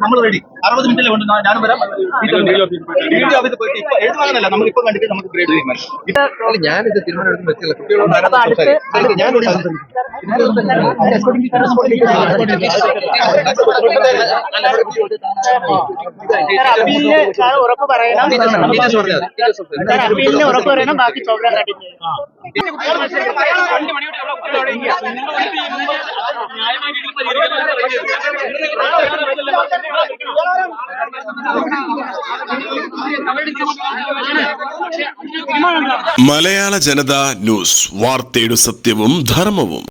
നമ്മൾ റെഡി 60 മിനിറ്റിലെ കൊണ്ട് ഞാനും വരാം. വീഡിയോ ഓഫീസിൽ പോയിട്ട് ഇപ്പൊ എഴുതാനല്ല, നമുക്കിപ്പോ കണ്ടിട്ട് നമുക്ക് ഗ്രേഡ് തീരുമാനം. ഞാനിത് തീരുമാനം വെച്ചില്ല. ഉറപ്പ് പറയണം, ഉറപ്പ് പറയണം. ബാക്കി പ്രോഗ്രാം മലയാള ജനതാ ന്യൂസ്, വാർത്തയുടെ സത്യവും ധർമ്മവും.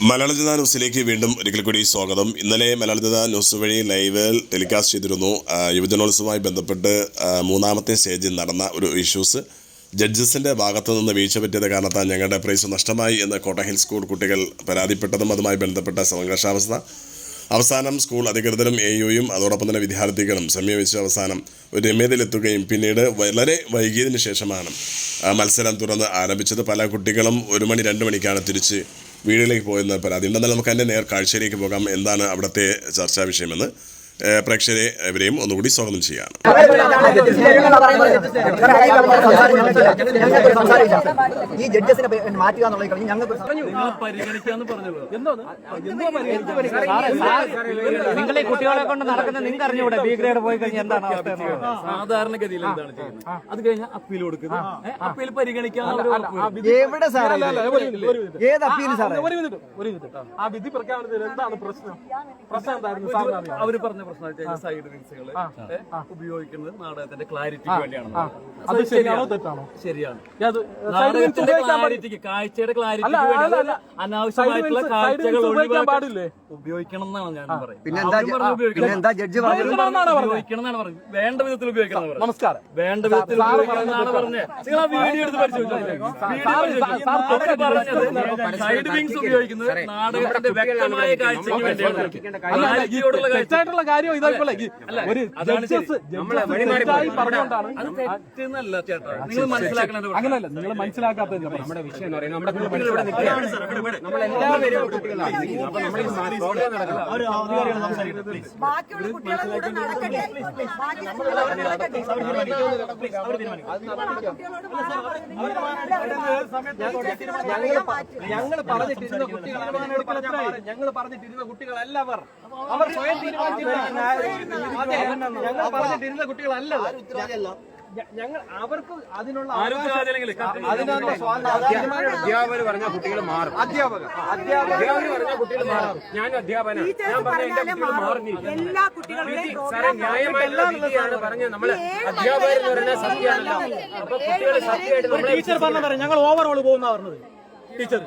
മലയാള ജനതാ ന്യൂസിലേക്ക് വീണ്ടും ഒരിക്കൽ കൂടി സ്വാഗതം. ഇന്നലെ മലയാള ജനതാ ന്യൂസ് വഴി ലൈവിൽ ടെലികാസ്റ്റ് ചെയ്തിരുന്നു യുവജനോത്സവവുമായി ബന്ധപ്പെട്ട് മൂന്നാമത്തെ സ്റ്റേജിൽ നടന്ന ഒരു ഇഷ്യൂസ്. ജഡ്ജസിൻ്റെ ഭാഗത്തു നിന്ന് വീഴ്ച പറ്റിയത് കാരണത്താൽ ഞങ്ങളുടെ പ്രൈസ് നഷ്ടമായി എന്ന് കോട്ട ഹിൽ സ്കൂൾ കുട്ടികൾ പരാതിപ്പെട്ടതും അതുമായി ബന്ധപ്പെട്ട സംഘർഷാവസ്ഥ. അവസാനം സ്കൂൾ അധികൃതരും AUയും അതോടൊപ്പം തന്നെ വിദ്യാർത്ഥികളും സമീപിച്ച് അവസാനം ഒരു രമ്യതയിലെത്തുകയും പിന്നീട് വളരെ വൈകിയതിന് ശേഷമാണ് മത്സരം തുറന്ന് ആരംഭിച്ചത്. പല കുട്ടികളും 1 മണി 2 മണിക്കാണ് തിരിച്ച് വീട്ടിലേക്ക് പോയെന്ന പരാതി ഉണ്ടെന്നാൽ നമുക്ക് അതിൻ്റെ നേർക്കാഴ്ചയിലേക്ക് പോകാം. എന്താണ് അവിടുത്തെ ചർച്ചാ വിഷയമെന്ന് പ്രേക്ഷകരെ ഇവരെയും ഒന്നുകൂടി സ്വാഗതം ചെയ്യാണ്. ഈ ജഡ്ജസിനെ മാറ്റുക എന്നുള്ളത് നിങ്ങൾ ഈ കുട്ടികളെ കൊണ്ട് നടക്കുന്ന നിങ്ങൾക്ക് അറിഞ്ഞൂടെ ബി ഗ്രേഡ് പോയി കഴിഞ്ഞാൽ എന്താണ് അവസ്ഥ? സാധാരണഗതിയിൽ എന്താണ് ചെയ്യുന്നത്? അത് കഴിഞ്ഞാൽ അപ്പീൽ കൊടുക്കുന്നു, അപ്പീൽ പരിഗണിക്കാന്ന് എവിടെ സാറേ? ഏത് അപ്പീൽ സാറേ? ആ വിധി പ്രഖ്യാപനത്തിൽ എന്താണ് പ്രശ്നം? പ്രശ്നം എന്തായിരുന്നു? അവര് പറഞ്ഞ പ്രശ്നം സൈഡ് വിങ്സുകൾ ഉപയോഗിക്കുന്നത് നാടകത്തിന്റെ ക്ലാരിറ്റിക്ക് വേണ്ടിയാണ്. അത് ശരിയാണോ തെറ്റാണോ? ശരിയാണ്. നാടകത്തിന്റെ ക്ലാരിറ്റിക്ക്, കാഴ്ചയുടെ ക്ലാരിറ്റിക്ക് വേണ്ടി അനാവശ്യമായിട്ടുള്ള കാഴ്ചകൾ ഒഴിവാക്കാൻ പാടില്ലേ? ഉപയോഗിക്കണം എന്നാണ് ഞാൻ പറയുന്നത്. ഉപയോഗിക്കണം എന്നാണ് പറഞ്ഞത്. വേണ്ട വിധത്തിൽ ഉപയോഗിക്കണം. നമസ്കാരം. വേണ്ട വിധത്തിൽ ഉപയോഗിക്കണം എന്നാണ് പറഞ്ഞത്. നിങ്ങൾ ആ വീഡിയോ എടുത്ത് പരിശോധിച്ചു. സൈഡ് വിങ്സ് ഉപയോഗിക്കുന്നത് നാടകത്തിന്റെ വ്യക്തമായ കാഴ്ചയ്ക്ക് വേണ്ടിയാണ്. തെറ്റായിട്ടുള്ള കാര്യം ഇതായിക്കോളെ. നിങ്ങൾ മനസ്സിലാക്കണം. അങ്ങനെയല്ല, നിങ്ങൾ മനസ്സിലാക്കാത്തത്. നമ്മുടെ വിഷയം എന്ന് പറയുന്നത് നമ്മുടെ ഞങ്ങൾ പറഞ്ഞിട്ടിരുന്ന കുട്ടികളല്ല അവർ സ്വയം ഞങ്ങൾ പറഞ്ഞിട്ടിരുന്ന കുട്ടികളല്ല. ഞങ്ങൾ അവർക്ക് അതിനുള്ള അധ്യാപകർ പറഞ്ഞ കുട്ടികൾ മാറും. അധ്യാപകർ പറഞ്ഞ കുട്ടികൾ മാറും. ഞാൻ അധ്യാപകനാണ്. ഞാൻ പറഞ്ഞ എന്റെ കുട്ടികൾ മാറുന്നില്ല. സാറേ, ന്യായമായിട്ടുള്ള പറഞ്ഞത് നമ്മള് അധ്യാപകർ എന്ന് പറയുന്ന സത്യമാണല്ലോ. അപ്പൊ കുട്ടികൾ സത്യമായിട്ട് ടീച്ചർ പറഞ്ഞ ഞങ്ങൾ ഓവറോൾ പോകുന്ന പറഞ്ഞത് ടീച്ചർ.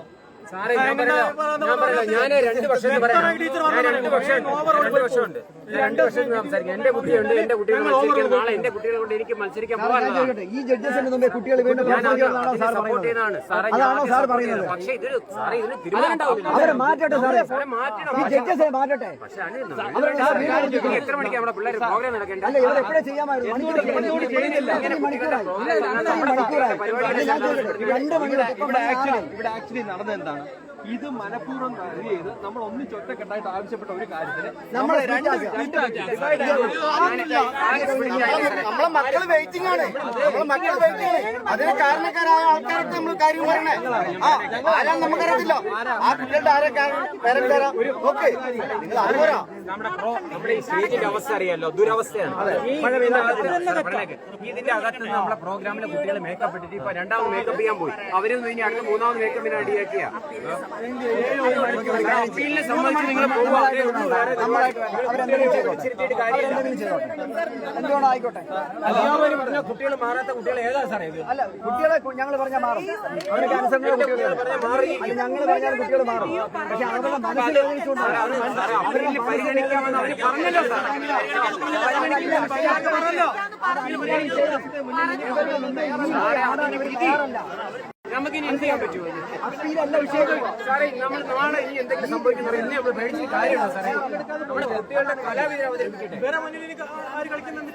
സാറേ, ഞാൻ 2 വർഷം പറയാം. 2 വർഷമുണ്ട്. 2 വർഷം സംസാരിക്കാം. എന്റെ കുട്ടിയുണ്ട്, എന്റെ കുട്ടികൾ മത്സരിക്കാൻ. നാളെ എന്റെ കുട്ടികളെ കൊണ്ട് എനിക്ക് മത്സരിക്കാൻ പോകാനുള്ളതാണ്. ഈ ജഡ്ജസിന് മുമ്പേ കുട്ടികൾ വീണ്ടും സപ്പോർട്ട് ചെയ്യുന്നതാണ് സാറേ. പക്ഷേ ഇതിന് സാറേ ഇതിന് തീരുമാനം അവരെ മാറ്റട്ടെ സാറേ. മാറ്റണം. ഈ ജഡ്ജസിനെ മാറ്റട്ടെ. പക്ഷേ എത്ര മണിക്ക് നമ്മുടെ പിള്ളേർ പ്രോഗ്രാം നടക്കേണ്ടത്? അല്ല, ഇവർ എപ്പോഴും ചെയ്യാമായിരുന്നു. ഇവിടെ ആക്ച്വലി നടന്നത് എന്താണ്? ഇത് മനഃപൂർവ്വം ചെയ്ത് നമ്മൾ ഒന്നിച്ചൊറ്റക്കെട്ടായിട്ട് ആവശ്യപ്പെട്ട ഒരു കാര്യത്തിന് നമ്മളെ നമ്മളെ മക്കൾ വെയിറ്റിംഗ് ആണ്. അതിന് കാരണക്കാരായ ആൾക്കാർക്ക് നമ്മൾ കാര്യം പറയണേ. ആരാണ് നമുക്കറിയത്തില്ല. ആ കുട്ടികളുടെ ആരെ ഓക്കെ, നിങ്ങൾ അതുപോരാ. നമ്മുടെ ഈ സ്റ്റേജിന്റെ അവസ്ഥ അറിയാലോ, ദുരവസ്ഥയാണ്. ഇതിന്റെ അകത്ത് നമ്മുടെ പ്രോഗ്രാമിലെ കുട്ടികൾ മേക്കപ്പ് ഇട്ടിട്ട് ഇപ്പൊ 2ാമത് മേക്കപ്പ് ചെയ്യാൻ പോയി. അവരൊന്നും ഇനി അടുത്ത 3ാമത് മേക്കപ്പിന് റെഡിയാക്കിയ അപ്പീലിനെ സംബന്ധിച്ച് നിങ്ങൾ ആയിക്കോട്ടെ. അധ്യാപകർ പറഞ്ഞ കുട്ടികൾ മാറാത്ത കുട്ടികൾ ഏതാ സാറേ? അല്ല, കുട്ടികളെ ഞങ്ങൾ പറഞ്ഞാൽ മാറും. അവർക്ക് അനുസരണ കുട്ടികൾ മാറി. ഞങ്ങൾ പറഞ്ഞാൽ കുട്ടികൾ മാറും. പക്ഷെ അവരുടെ മനസ്സിൽ പരിഗണിക്കാമെന്ന് അവർ പറഞ്ഞല്ലോ സാർ. നമുക്ക് ഇനി എന്ത് ചെയ്യാൻ പറ്റുമോ? സാറേ നമ്മൾ നാളെ ഇനി എന്തെങ്കിലും സംഭവിക്കുന്നത് എന്നെ നമ്മൾ പേടിച്ച് കാര്യമാണോ സാറേ? നമ്മുടെ കുട്ടികളുടെ കലാവിധി അവതരിപ്പിക്കട്ടെ. വേറെ മുന്നിൽ ആര് കളിക്കുന്നുണ്ട്?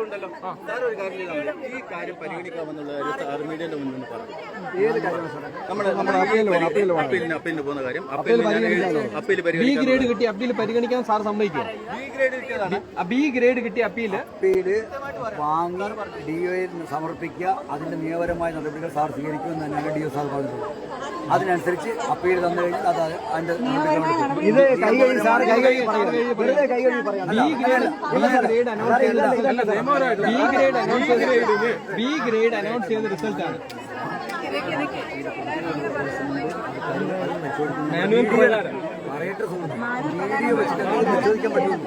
ഉണ്ടല്ലോ ഒരു കാര്യം ഈ കാര്യം പരിഗണിക്കാമെന്നുള്ള മീഡിയന്റെ മുന്നിൽ പറഞ്ഞു. ഏത് കാര്യമാണ് അപ്പീലിന് പോകുന്ന കാര്യം അപ്പീൽ ബി ഗ്രേഡ് കിട്ടി അപ്പീൽ പരിഗണിക്കാൻ സാർ സമ്മതിക്കും. ബി ഗ്രേഡ് കിട്ടിയ അപ്പീല് വാങ്ങി DOയിൽ സമർപ്പിക്കുക. അതിന്റെ നിയമപരമായ നടപടികൾ സാർ സ്വീകരിക്കുമെന്ന് തന്നെയാണ് DO സാർ പറഞ്ഞത്. അതിനനുസരിച്ച് അപ്പീൽ തന്നു കഴിഞ്ഞാൽ അത് അതിന്റെ ബി ഗ്രേഡ് അനൗൺസ് ചെയ്ത റിസൾട്ടാണ്. വീഡിയോ വെച്ചിട്ട് പരിശോധിക്കാൻ പറ്റുള്ളൂ.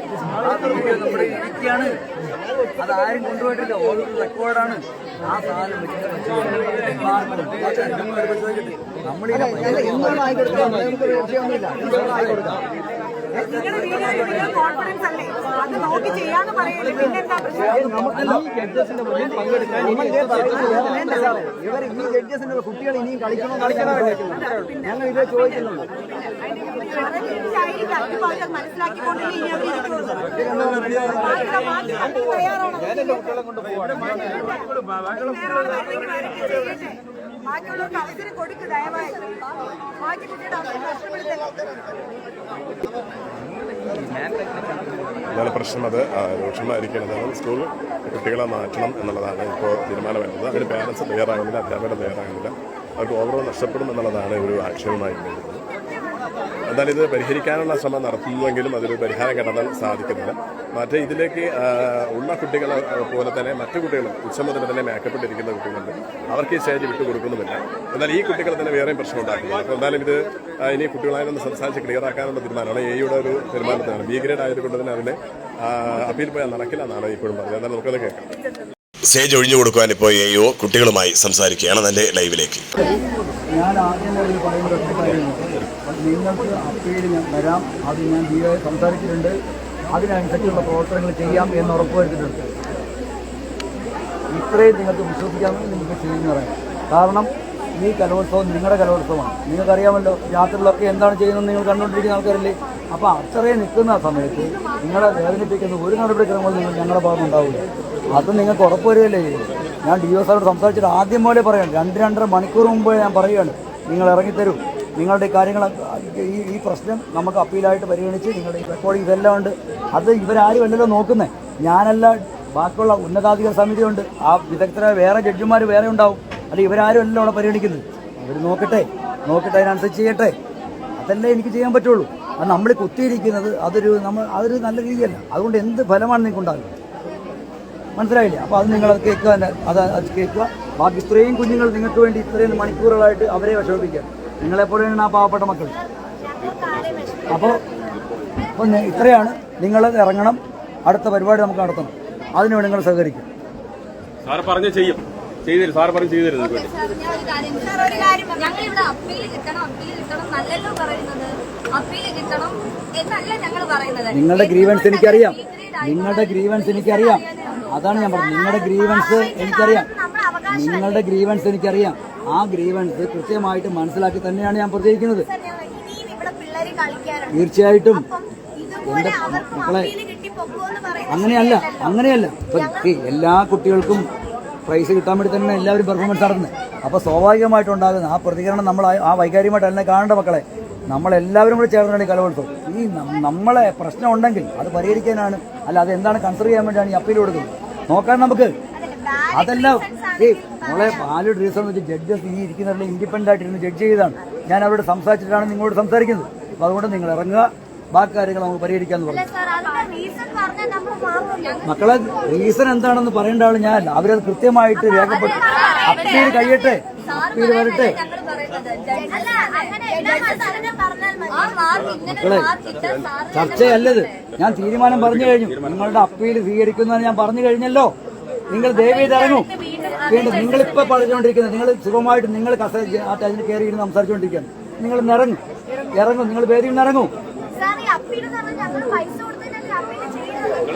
ആ വീഡിയോ നമ്മുടെ ഇരിക്കുകയാണ്, അതാരും കൊണ്ടുപോയിട്ടില്ല, ഓരോ റെക്കോർഡാണ്. ആ സാധനം വെച്ചിട്ട് കോൺഫിഡൻസ് അല്ലേ അത് നോക്കി ചെയ്യാന്ന് പറയുന്നത്. പിന്നെന്താ ഇവർ ഈ ജഡ്ജസിന്റെ കുട്ടികൾ ഇനിയും കളിക്കണോ ഞങ്ങൾ ഇത് ചോദിക്കുന്നുണ്ട്. മനസ്സിലാക്കിക്കൊണ്ടേ ബാക്കിയുള്ളവർക്ക് അവസരം കൊടുക്കുക ദയവായി. ബാക്കി കുട്ടിയുടെ അവസരം നഷ്ടപ്പെടുത്തല്ലോ. ഇതാണ് പ്രശ്നം. അത് രൂക്ഷമായിരിക്കുന്നത് സ്കൂൾ കുട്ടികളെ മാറ്റണം എന്നുള്ളതാണ് ഇപ്പോൾ തീരുമാനം വരുന്നത്. അതിന് പേരൻസ് തയ്യാറാകുന്നില്ല, അധ്യാപകർ തയ്യാറാകുന്നില്ല. അവർക്ക് ഓവറോൾ നഷ്ടപ്പെടും എന്നുള്ളതാണ് ഒരു ആക്ഷേപമായി വരുന്നത്. എന്നാൽ ഇത് പരിഹരിക്കാനുള്ള ശ്രമം നടത്തുന്നുവെങ്കിലും അതൊരു പരിഹാരം കണ്ടെത്താൻ സാധിക്കുന്നില്ല. മറ്റേ ഇതിലേക്ക് ഉള്ള കുട്ടികളെ പോലെ തന്നെ മറ്റു കുട്ടികൾ ഉച്ചമുതൽ തന്നെ മേക്കപ്പെട്ടിരിക്കുന്ന കുട്ടികളുണ്ട്. അവർക്ക് ഈ സ്റ്റേജ് വിട്ടുകൊടുക്കുന്നുമില്ല. എന്നാൽ ഈ കുട്ടികൾ തന്നെ വേറെയും പ്രശ്നം ഉണ്ടാക്കുന്നത്. അപ്പോൾ എന്തായാലും ഇത് ഇനി കുട്ടികളായൊന്ന് സംസാരിച്ച് ക്ലിയർ ആക്കാനുള്ള തീരുമാനമാണ് എയുടെ ഒരു തീരുമാനത്തിനാണ്. ബി ഗ്രേഡ് ആയതുകൊണ്ട് തന്നെ അതിന് അപ്പീൽ പോയാൽ നടക്കില്ല എന്നാണ് ഇപ്പോഴും പറഞ്ഞത്. എന്നാൽ നമുക്കത് കേൾക്കാം. സ്റ്റേജ് ഒഴിഞ്ഞു കൊടുക്കുവാൻ ഇപ്പോൾ എയോ കുട്ടികളുമായി സംസാരിക്കുകയാണ് നല്ല ലൈവിലേക്ക്. ഞാൻ ആദ്യം പറയുന്ന ഒറ്റ കാര്യമാണ്, നിങ്ങൾക്ക് അപ്പീൽ വരാം. അത് ഞാൻ DOയെ സംസാരിച്ചിട്ടുണ്ട്. അതിനനുസരിച്ചുള്ള പ്രവർത്തനങ്ങൾ ചെയ്യാം എന്ന് ഉറപ്പുവരുത്തിയിട്ടുണ്ട്. ഇത്രയും നിങ്ങൾക്ക് വിശ്വസിക്കാമെന്ന് നിങ്ങൾക്ക് ചെയ്യുന്ന പറയാം. കാരണം ഈ കലോത്സവം നിങ്ങളുടെ കലോത്സവമാണ്. നിങ്ങൾക്കറിയാമല്ലോ യാത്രകളിലൊക്കെ എന്താണ് ചെയ്യുന്നത് നിങ്ങൾ കണ്ടുകൊണ്ടിരിക്കുന്ന ആൾക്കാരല്ലേ. അപ്പോൾ അത്രയും നിൽക്കുന്ന സമയത്ത് നിങ്ങളെ വേദനിപ്പിക്കുന്ന ഒരു നടപടിക്രമങ്ങളും നിങ്ങൾ ഞങ്ങളുടെ ഭാഗത്തുണ്ടാവില്ല. അത് നിങ്ങൾക്ക് ഉറപ്പ് വരികയല്ലേ ചെയ്യും. ഞാൻ DO സാറോട് സംസാരിച്ചിട്ട് ആദ്യം പോലെ പറയാണ്, 2-2.5 മണിക്കൂർ മുമ്പ് ഞാൻ പറയുകയാണ്, നിങ്ങൾ ഇറങ്ങിത്തരൂ. നിങ്ങളുടെ കാര്യങ്ങൾ ഈ പ്രശ്നം നമുക്ക് അപ്പീലായിട്ട് പരിഗണിച്ച് നിങ്ങളുടെ റെക്കോർഡിംഗ് ഇതെല്ലാം ഉണ്ട്. അത് ഇവരാരും അല്ലല്ലോ നോക്കുന്നത്, ഞാനല്ല, ബാക്കിയുള്ള ഉന്നതാധികാര സമിതിയുണ്ട്. ആ വിദഗ്ധരായ വേറെ ജഡ്ജിമാർ വേറെ ഉണ്ടാവും. അല്ല ഇവരാരും അല്ലല്ലോ അവിടെ പരിഗണിക്കുന്നത്. അവർ നോക്കട്ടെ അതിനനുസരിച്ച് ചെയ്യട്ടെ. അതല്ലേ എനിക്ക് ചെയ്യാൻ പറ്റുള്ളൂ. അത് നമ്മൾ കുത്തിയിരിക്കുന്നത് അതൊരു നല്ല രീതിയല്ല. അതുകൊണ്ട് എന്ത് ഫലമാണ് നിങ്ങൾക്കുണ്ടാകുക മനസ്സിലായില്ലേ? അപ്പോൾ അത് നിങ്ങളത് കേൾക്കുക, അത് കേൾക്കുക. ബാക്കി ഇത്രയും കുഞ്ഞുങ്ങൾ നിങ്ങൾക്ക് വേണ്ടി ഇത്രയും മണിക്കൂറുകളായിട്ട് അവരെ വിഷമിപ്പിക്കുക. നിങ്ങളെപ്പോലെയാണ് ആ പാവപ്പെട്ട മക്കൾ. അപ്പോൾ ഇത്രയാണ്. നിങ്ങൾ ഇറങ്ങണം, അടുത്ത പരിപാടി നമുക്ക് നടത്തണം. അതിനുവേണ്ടി നിങ്ങൾ സഹകരിക്കും. സാർ പറഞ്ഞു ചെയ്യും, സാർ പറഞ്ഞു ചെയ്തു തരുന്നത്. ഞങ്ങളിവിടെ അപ്പീൽ കിട്ടണം നല്ലല്ലോ പറയുന്നത്. അപ്പീൽ കിട്ടണം എന്നല്ല ഞങ്ങൾ പറയുന്നത്. നിങ്ങളുടെ ഗ്രീവൻസ് എനിക്കറിയാം. അതാണ് ഞാൻ പറഞ്ഞത്. നിങ്ങളുടെ ഗ്രീവൻസ് എനിക്കറിയാം. ആ ഗ്രീവൻസ് കൃത്യമായിട്ട് മനസ്സിലാക്കി തന്നെയാണ് ഞാൻ പ്രതികരിക്കുന്നത്. തീർച്ചയായിട്ടും എന്റെ മക്കളെ അങ്ങനെയല്ല. എല്ലാ കുട്ടികൾക്കും പ്രൈസ് കിട്ടാൻ വേണ്ടി തന്നെ എല്ലാവരും പെർഫോമൻസ് നടത്തുന്നത്. അപ്പോൾ സ്വാഭാവികമായിട്ടുണ്ടാകുന്ന ആ പ്രതികരണം നമ്മൾ ആ വൈകാരികമായിട്ട് അതിനെ കാണേണ്ട മക്കളെ. നമ്മളെല്ലാവരും കൂടെ ചേർന്നാണ് ഈ കലോത്സവം. ഈ നമ്മളെ പ്രശ്നം ഉണ്ടെങ്കിൽ അത് പരിഹരിക്കാനാണ്, അല്ല അതെന്താണ് കൺസിഡർ ചെയ്യാൻ വേണ്ടിയാണ് ഈ അപ്പീൽ കൊടുക്കുന്നത്. നോക്കാൻ നമുക്ക് അതെല്ലാം നമ്മളെ വാലിഡ് റീസൺ വെച്ച് ജഡ്ജസ് ഈ ഇരിക്കുന്നവരുടെ ഇൻഡിപെൻഡന്റ് ആയിട്ടിരുന്ന് ജഡ്ജ് ചെയ്താണ്. ഞാൻ അവരോട് സംസാരിച്ചിട്ടാണ് നിങ്ങളോട് സംസാരിക്കുന്നത്. അപ്പോൾ അതുകൊണ്ട് നിങ്ങൾ ഇറങ്ങുക, ബാക്കി കാര്യങ്ങൾ നമുക്ക് പരിഹരിക്കാന്ന് പറഞ്ഞു. മക്കളെ റീസൺ എന്താണെന്ന് പറയേണ്ട ആള് ഞാനല്ല. അവരത് കൃത്യമായിട്ട് രേഖപ്പെട്ടു. അപ്പീൽ കഴിയട്ടെ, അപ്പീൽ വരട്ടെ. മക്കളെ ചർച്ചയല്ലത്. ഞാൻ തീരുമാനം പറഞ്ഞു കഴിഞ്ഞു. നിങ്ങളുടെ അപ്പീൽ സ്വീകരിക്കുന്നതെന്ന് ഞാൻ പറഞ്ഞു കഴിഞ്ഞല്ലോ. നിങ്ങൾ ദയവേത് ഇറങ്ങും. വീണ്ടും നിങ്ങളിപ്പോൾ പറഞ്ഞുകൊണ്ടിരിക്കുന്നത് നിങ്ങൾ സുഖമായിട്ട് നിങ്ങൾ അതിന് കയറി ഇരുന്ന് സംസാരിച്ചുകൊണ്ടിരിക്കുകയാണ്. നിങ്ങൾ ഇറങ്ങും, നിങ്ങൾ വേദിയിൽ നിന്ന് ഇറങ്ങും.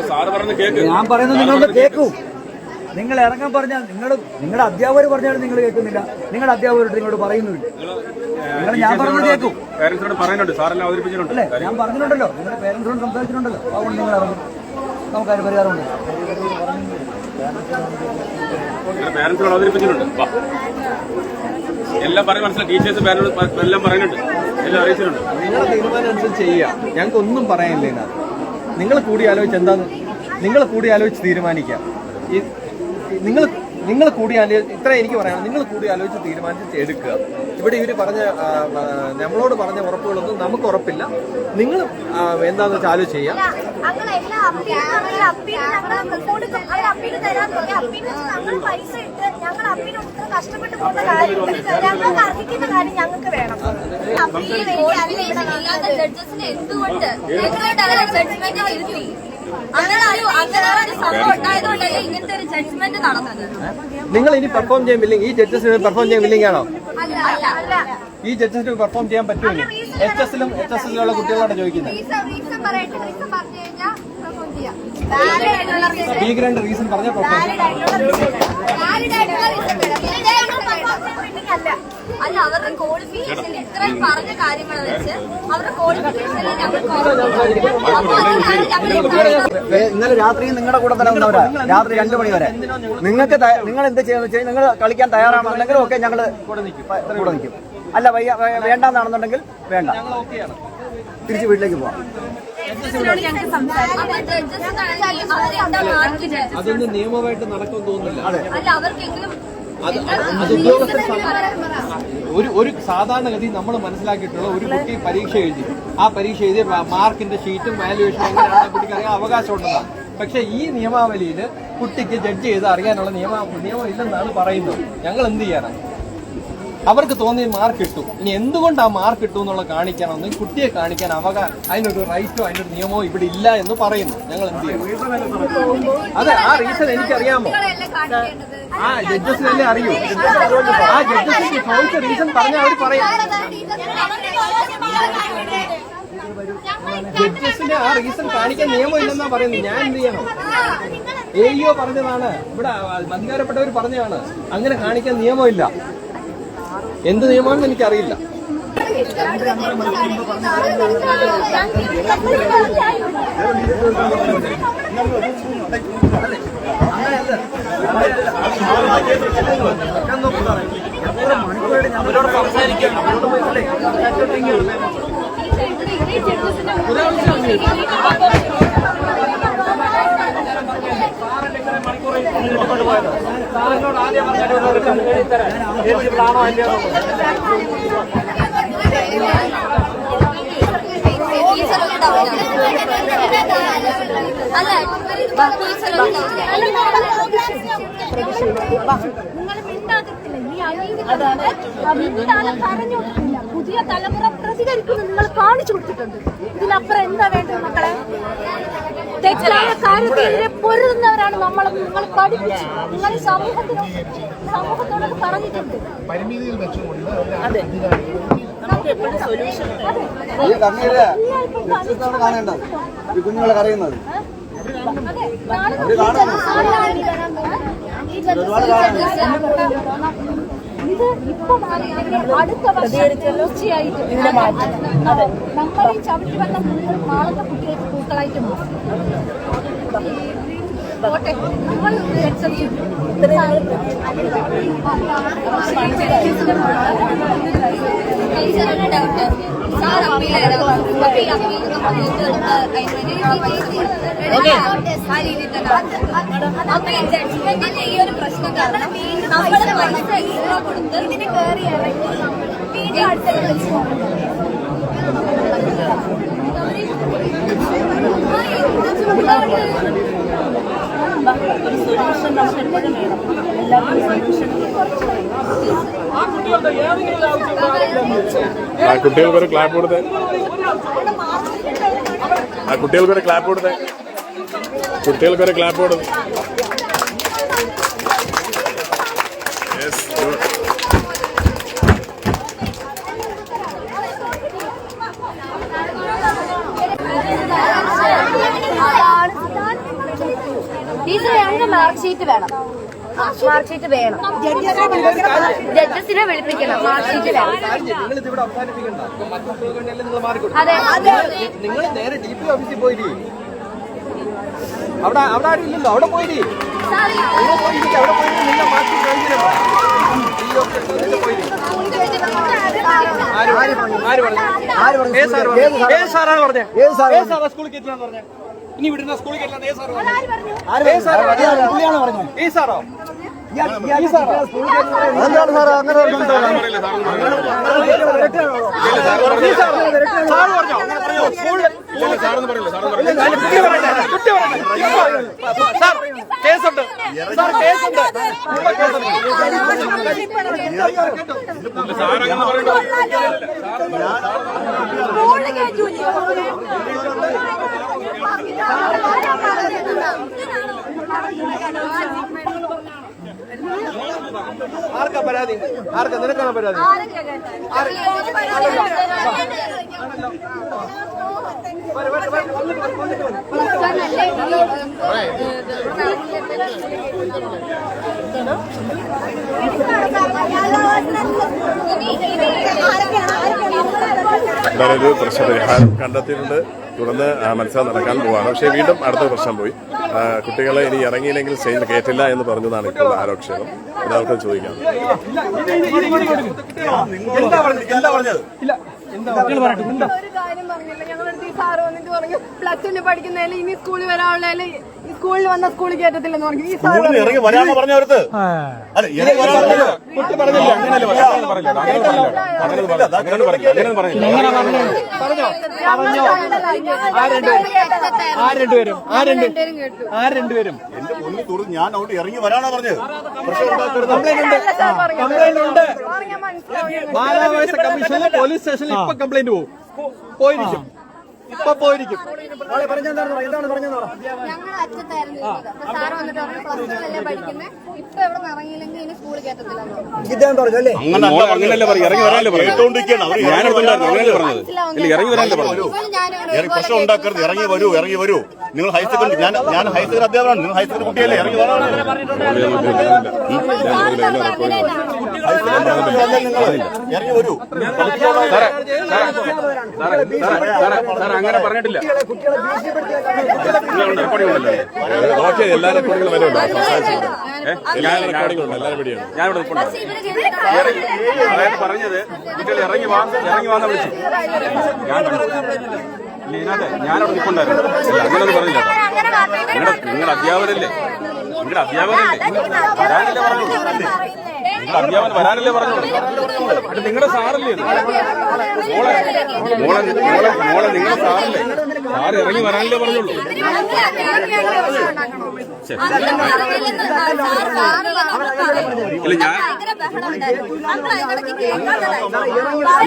സാറ് പറഞ്ഞ കേക്ക്. ഞാൻ പറയുന്നത് നിങ്ങളൊന്ന് കേൾക്കൂ. നിങ്ങൾ ഇറങ്ങാൻ പറഞ്ഞാൽ നിങ്ങളുടെ അധ്യാപകർ പറഞ്ഞാലും നിങ്ങൾ കേൾക്കുന്നില്ല. നിങ്ങളുടെ അധ്യാപകരോട് നിങ്ങളോട് പറയുന്നില്ല. നിങ്ങൾ ഞാൻ പറഞ്ഞത് കേൾക്കൂ. പേരൻസിനോട് പറയാനുണ്ട്, സാറെല്ലാം അവതരിപ്പിച്ചിട്ടുണ്ട്. അല്ലേ, ഞാൻ പറഞ്ഞിട്ടുണ്ടല്ലോ, നിങ്ങളുടെ പേരൻസിനോട് സംസാരിച്ചിട്ടുണ്ടല്ലോ. അതുകൊണ്ട് നിങ്ങൾ ഇറങ്ങും, നമുക്കതിന് പരിഹാരമുണ്ട്. പേരൻസിനോട് അവതരിപ്പിച്ചിട്ടുണ്ട്. എല്ലാം പറയും, മനസ്സിലായി. ടീച്ചേഴ്സ് പേരൻസ് എല്ലാം പറയുന്നുണ്ട്, എല്ലാം അറിയിച്ചിട്ടുണ്ട്. നിങ്ങളുടെ തീരുമാനം അനുസരിച്ച് ചെയ്യുക. ഞങ്ങൾക്ക് ഒന്നും പറയാനില്ല ഇതിനകത്ത്. നിങ്ങൾ കൂടി ആലോചിച്ച് എന്താന്ന് നിങ്ങൾ കൂടി ആലോചിച്ച് തീരുമാനിക്കാം. നിങ്ങൾ കൂടി ഇത്ര എനിക്ക് പറയാം. നിങ്ങൾ കൂടി ആലോചിച്ച് തീരുമാനിച്ച് എടുക്കുക. ഇവിടെ ഇവർ പറഞ്ഞ നമ്മളോട് പറഞ്ഞ ഉറപ്പുകളൊന്നും നമുക്ക് ഉറപ്പില്ല. നിങ്ങൾ എന്താന്ന് വെച്ചാൽ ആലോചിച്ച് ചെയ്യാം. കഷ്ടപ്പെട്ട് പോകുന്ന കാര്യം ഞങ്ങൾക്ക് അർഹിക്കുന്ന കാര്യം ഞങ്ങൾക്ക് വേണം. ജഡ്ജസിന് എന്തുകൊണ്ട് ജഡ്ജ്മെന്റ് ഇരുത്തി അങ്ങനെ ഒരു സംഭവം ഉണ്ടായതുകൊണ്ടല്ലേ ഇങ്ങനത്തെ ഒരു ജഡ്ജ്മെന്റ് നടന്നത്? നിങ്ങൾ ഇനി പെർഫോം ചെയ്യാൻ വില്ലിങ്, ഈ ജഡ്ജസിന് പെർഫോം ചെയ്യാൻ വില്ലിങ് ആണോ? അല്ല. ഈ ജഡ്ജസിന് പെർഫോം ചെയ്യാൻ പറ്റുമോ? HSലുള്ള കുട്ടികളോട് ചോദിക്കുന്നത്. ബി ഗ്രേഡ് റീസൺ പറഞ്ഞ പെർഫോം അല്ല, അവരുടെ ക്വാളിഫിക്കേഷൻ ഇത്രയും പറഞ്ഞ കാര്യങ്ങൾ വെച്ച് അവരുടെ ക്വാളിഫിക്കേഷൻ ഇന്നലെ രാത്രി നിങ്ങളുടെ കൂടെ തന്നെ വന്നവരാ. രാത്രി 2 മണി വരെ നിങ്ങൾക്ക് നിങ്ങൾ എന്ത് ചെയ്യുന്ന വെച്ചാൽ നിങ്ങൾ കളിക്കാൻ തയ്യാറാണെന്നുണ്ടെങ്കിലും ഒക്കെ ഞങ്ങൾ കൂടെ നിൽക്കും. അല്ല വേണ്ടെന്നാണെന്നുണ്ടെങ്കിൽ വേണ്ട, തിരിച്ച് വീട്ടിലേക്ക് പോവാം. അതൊന്നും നിയമമായിട്ട് നടക്കുമെന്ന് തോന്നുന്നില്ല. അല്ല, അവർക്കെങ്കിലും ഒരു സാധാരണഗതി നമ്മൾ മനസ്സിലാക്കിയിട്ടുള്ള ഒരു കുട്ടി പരീക്ഷ എഴുതി, ആ പരീക്ഷ എഴുതിയ മാർക്കിന്റെ ഷീറ്റും വാല്യുവേഷനും എങ്ങനെയാണ് കുട്ടിക്ക് അറിയാൻ അവകാശമുണ്ടെന്നാണ്. പക്ഷെ ഈ നിയമാവലിയിൽ കുട്ടിക്ക് ജഡ്ജ് ചെയ്ത് അറിയാനുള്ള നിയമം ഇല്ലെന്നാണ് പറയുന്നത്. ഞങ്ങൾ എന്ത് ചെയ്യാനാണ്? അവർക്ക് തോന്നിയ മാർക്ക് ഇട്ടു. ഇനി എന്തുകൊണ്ട് ആ മാർക്ക് ഇട്ടു എന്നുള്ള കാണിക്കാനൊന്ന് കുട്ടിയെ കാണിക്കാൻ അതിനൊരു റൈറ്റോ അതിനൊരു നിയമമോ ഇവിടെ ഇല്ല എന്ന് പറയുന്നു. ഞങ്ങൾ എന്ത് ചെയ്യണം? അതെ, ആ റീസൺ എനിക്കറിയാമോ? ആ ജഡ്ജസിനല്ലേ അറിയൂ. ആ ജഡ്ജസിന് ചോദിച്ച റീസൺ പറഞ്ഞാൽ അവർ പറയും. ജഡ്ജസിന് ആ റീസൺ കാണിക്കാൻ നിയമം ഇല്ലെന്നാ പറയുന്നത്. ഞാൻ എന്ത് ചെയ്യണം? AEO പറഞ്ഞതാണ്, ഇവിടെ അധികാരപ്പെട്ടവർ പറഞ്ഞതാണ്, അങ്ങനെ കാണിക്കാൻ നിയമമില്ല. എന്ത് നിയമമാണെന്ന് എനിക്കറിയില്ല. പുതിയ തലമുറ പ്രതികരിക്കുന്നു, നിങ്ങൾ കാണിച്ചു കൊടുത്തിട്ടുണ്ട്. ഇതിനപ്പുറം എന്താ വേണ്ടത് മക്കളെ? തെറ്റായ കാര്യത്തിനെതിരെ പൊരുതുന്നവരാണ് നമ്മൾ. നിങ്ങൾ പഠിപ്പിച്ചു, നിങ്ങൾ സമൂഹത്തോട് പറഞ്ഞിട്ടുണ്ട്. പരിമിതിയിൽ വെച്ചുകൊണ്ട് അതെ, കാണേണ്ടത് ഈ കുഞ്ഞുങ്ങളെ കരയുന്നത് ഇത് ഇപ്പൊ അടുത്ത വർഷം തീർച്ചയായിട്ടും നമ്മൾ ഈ ചവിട്ടി വന്ന നാളത്തെ കുട്ടികൾക്ക് പൂക്കളായിട്ട് മാറും. പോട്ടെ, നമ്മൾ ജഡ്ജ്മെന്റിന്റെ ഈ ഒരു പ്രശ്നം കാരണം നമ്മൾ മനസ്സിലാക്കി കൊടുത്ത് ഇതിന് കയറി ഇറങ്ങി വീഡിയോ അടുത്ത് കളിച്ചു ഒരു സൊല്യൂഷൻ നമുക്ക് എപ്പോഴും വേണം. എല്ലാവരും സൊല്യൂഷൻ കുട്ടികൾക്കൊരു ക്ലാപ്പ് കൊടുത്തേ. കുട്ടികൾക്കൊരു ക്ലാപ്പ് കൊടുത്തേ. കുട്ടികൾക്കൊരു ക്ലാപ്പ് കൊടുത്തു. മാർക്ക് ഷീറ്റ് വേണം. മാർക്ക് ഷീറ്റ് വേണം. ജഡ്ജസിനെ വിളിപ്പിക്കണം. മാർക്ക് ഷീറ്റ് വേണം. നിങ്ങളിതിവിടെ അവസാനിപ്പിക്കണ്ട. മറ്റു കുട്ടികൾക്കുണ്ടെങ്കിൽ നിങ്ങൾ മാറിക്കൊടുക്കും. അതെ. നിങ്ങൾ നേരെ DP ഓഫീസിൽ പോയി. അവിടെ ആരും ഇല്ലല്ലോ. അവിടെ പോയി നിങ്ങൾ പോയിരിക്കും. അവിടെ പോയി നിങ്ങൾ മാറ്റി കഴിഞ്ഞിട്ടുണ്ടോ? സ്കൂളിൽ കയറ്റില്ലാന്ന് പറഞ്ഞേ. ഇനി വിടുന്ന സ്കൂളിൽ കയറ്റില്ല. ഈ സാറോ എന്താണ് സാറേ അങ്ങനെ കേസുണ്ട്. സാർ കേസുണ്ട്. ആർക്കാ പരാതി? ആർക്കാ? നിനക്കാണോ പരാതി? എന്തായാലും ഒരു പ്രശ്ന പരിഹാരം കണ്ടെത്തിയിട്ടുണ്ട്. തുടർന്ന് മത്സരം നടക്കാൻ പോവാണ്. പക്ഷേ വീണ്ടും അടുത്ത പ്രശ്നം പോയി. കുട്ടികളെ ഇനി ഇറങ്ങിയില്ലെങ്കിൽ സ്റ്റേജിൽ കയറ്റില്ല എന്ന് പറഞ്ഞതാണ് ഇപ്പോൾ ആരോക്ഷേപം. എല്ലാവർക്കും ചോദിക്കാം. ഒരു കാര്യം പറഞ്ഞില്ല. ഞങ്ങളടുത്ത് ഈ സാറ് വന്നിട്ട് പറഞ്ഞു +2 പഠിക്കുന്നതിൽ ഇനി സ്കൂളിൽ വരാനുള്ളതിൽ ഈ സ്കൂളിൽ വന്ന സ്കൂളിൽ കയറ്റത്തില്ലെന്ന് പറഞ്ഞു. ഈ സാറ് ഇറങ്ങി വരാമെന്ന് പറഞ്ഞവർക്ക് രണ്ടുപേരും എന്റെ പൊന്നു തുറന്ന് ഞാൻ അവിടെ ഇറങ്ങി വരാനാ പറഞ്ഞത്. ബാലാവകാശ കമ്മീഷനിൽ പോലീസ് സ്റ്റേഷനിൽ ഇപ്പൊ കംപ്ലൈന്റ് പോയിരിക്കും. ഇപ്പൊ പോയിരിക്കും. ഞങ്ങൾ അച്ഛത്തായിരുന്നു സാറ് വന്നിട്ട് പറഞ്ഞു +2 പഠിക്കുന്നത് ഇപ്പൊ എവിടെ ഇറങ്ങിയില്ലെങ്കിൽ ഇനി സ്കൂളിൽ കയറ്റത്തില്ലെന്ന് അങ്ങനല്ലേ പറയും. ഇറങ്ങി വരാനല്ലേ പറഞ്ഞു. ഇറങ്ങി വരാനല്ലേ പറഞ്ഞു. പ്രശ്നം ഉണ്ടാക്കരുത്. ഇറങ്ങി വരൂ. നിങ്ങൾ ഹയർ സെക്കൻഡറി ഞാൻ ഹയർ സെക്കൻഡറി അധ്യാപകനാണ്. നിങ്ങൾ ഹയർ സെക്കൻഡറി കുട്ടിയല്ലേ. ഇറങ്ങി വരാനാണ്. ഇറങ്ങി വരൂ. അങ്ങനെ പറഞ്ഞിട്ടില്ല. ഓക്കെ, എല്ലാ റെക്കോർഡിങ്ങളും വരുമല്ലോ. എല്ലാ റെക്കോർഡിങ്ങളും എല്ലാവരും പിടിയാണ്. ഞാനിവിടെ പറഞ്ഞത് കുട്ടികൾ ഇറങ്ങി വന്ന വിളിച്ചു. ഞാനവിടെ നിൽപ്പുണ്ടായിരുന്നു. അങ്ങനെയൊന്നും പറഞ്ഞില്ല. നിങ്ങളുടെ അധ്യാപകരല്ലേ വരാനല്ലേ പറഞ്ഞോളൂ. നിങ്ങളുടെ അധ്യാപകൻ വരാനല്ലേ പറഞ്ഞോളൂ. അത് നിങ്ങളുടെ സാറല്ലേ? മോളെ നിങ്ങളുടെ സാറല്ലേ? സാറ് ഇറങ്ങി വരാനല്ലേ പറഞ്ഞോളൂ.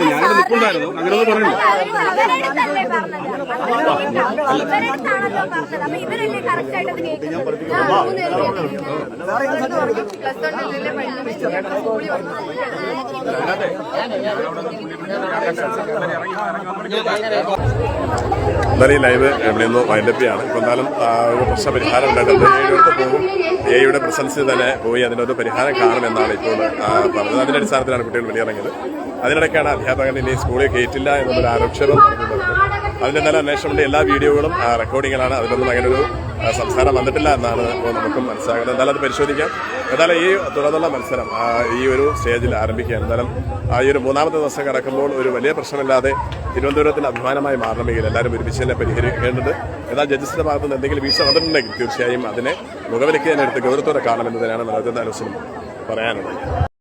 ഞാനിവിടെ നിൽപ്പുണ്ടായിരുന്നു. അങ്ങനെയൊന്നും പറഞ്ഞില്ല. എന്തായാലും ഈ ലൈവ് എവിടെ നിന്നോ വൈൻഡപ്പിയാണ്. ഇപ്പം എന്തായാലും ഒരു പ്രശ്ന പരിഹാരം ഉണ്ടായിട്ടുണ്ട്. എയുടെ പ്രസൻസിൽ തന്നെ പോയി അതിനൊരു പരിഹാരം കാണുമെന്നാണ് ഇപ്പോൾ പറഞ്ഞത്. അതിന്റെ അടിസ്ഥാനത്തിലാണ് കുട്ടികൾ വെളിയിറങ്ങിയത്. അതിനിടയ്ക്കാണ് അധ്യാപകൻ ഇനി സ്കൂളിൽ കയറ്റില്ല എന്നുള്ളൊരു ആരോപണം നടക്കുന്നത്. അതിന്റെ എന്തായാലും അന്വേഷണത്തിന്റെ എല്ലാ വീഡിയോകളും റെക്കോർഡിങ്ങിലാണ്. അതിലൊന്നും അങ്ങനെ ഒരു സംസാരം വന്നിട്ടില്ല എന്നാണ് നമുക്കും മനസ്സിലാകുന്നത്. എന്തായാലും അത് പരിശോധിക്കാം. എന്തായാലും ഈ തുടർന്നുള്ള മത്സരം ഈ ഒരു സ്റ്റേജിൽ ആരംഭിക്കുകയാണ്. എന്തായാലും ഈ ഒരു മൂന്നാമത്തെ ദിവസം കിടക്കുമ്പോൾ ഒരു വലിയ പ്രശ്നമില്ലാതെ തിരുവനന്തപുരത്തിന് അഭിമാനമായി മാറണമെങ്കിൽ എല്ലാവരും ഒരുമിച്ച് തന്നെ പരിഹരിക്കേണ്ടത്. എന്നാൽ ജഡ്ജസിന്റെ ഭാഗത്ത് നിന്ന് എന്തെങ്കിലും വീഴ്ച വന്നിട്ടുണ്ടെങ്കിൽ തീർച്ചയായും അതിനെ മുഖവിലയ്ക്ക് തന്നെ എടുത്ത് ഗൗരവത്തോടെ കാണണമെന്ന് തന്നെയാണ് മനോരഞ്ജൻ ആലോചന പറയാനുള്ളത്.